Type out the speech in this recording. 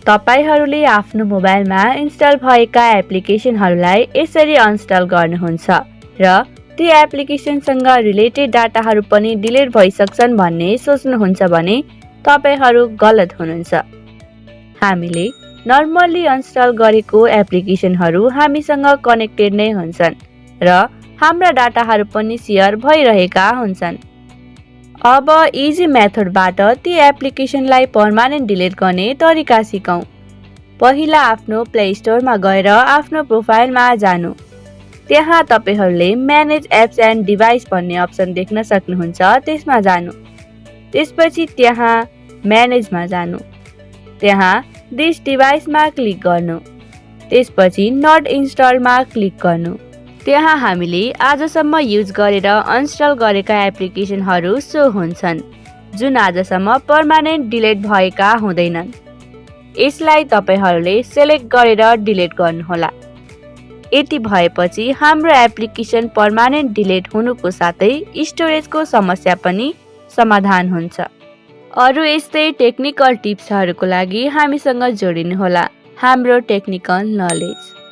तपाईहरूले आफ्नो मोबाइलमा इन्स्टल भएका एप्लिकेसनहरूलाई यसरी अनइन्स्टल गर्नुहुन्छ र ती एप्लिकेसनसँग रिलेटेड डाटाहरू पनि डिलिट भइसक्छन् भन्ने सोच्नुहुन्छ भने तपाईहरू गलत हुनुहुन्छ। हामीले नर्मल्ली अनइन्स्टल गरेको एप्लिकेसनहरू हामीसँग कनेक्टेड नै हुन्छन् र हाम्रा डाटाहरू पनि सेयर भइरहेका हुन्छन्। अब इजी मेथडबाट ती एप्लिकेसनलाई पर्मानेन्ट डिलिट गर्ने तरिका सिकौं। पहिला आफ्नो प्ले स्टोरमा गएर आफ्नो प्रोफाइलमा जानु। त्यहाँ तपाईहरूले म्यानेज एप्स एन्ड डिभाइस भन्ने अप्सन देख्न सक्नुहुन्छ, त्यसमा जानु। त्यसपछि त्यहाँ म्यानेजमा जानु। त्यहाँ दिस डिभाइसमा क्लिक गर्नु। त्यसपछि नट इन्स्टलमा क्लिक गर्नु। त्यहाँ हामीले आजसम्म युज गरेर अनइन्स्टल गरेका एप्लिकेसनहरू सो हुन्छन् जुन आजसम्म पर्मानेन्ट डिलिट भएका हुँदैनन्। यसलाई तपाईहरूले सेलेक्ट गरेर डिलिट गर्नुहोला। यति भएपछि हाम्रो एप्लिकेसन पर्मानेन्ट डिलिट हुनुको साथै स्टोरेजको समस्या पनि समाधान हुन्छ। अरू यस्तै टेक्निकल टिप्सहरूको लागि हामीसँग जोडिनुहोला। हाम्रो टेक्निकल नलेज।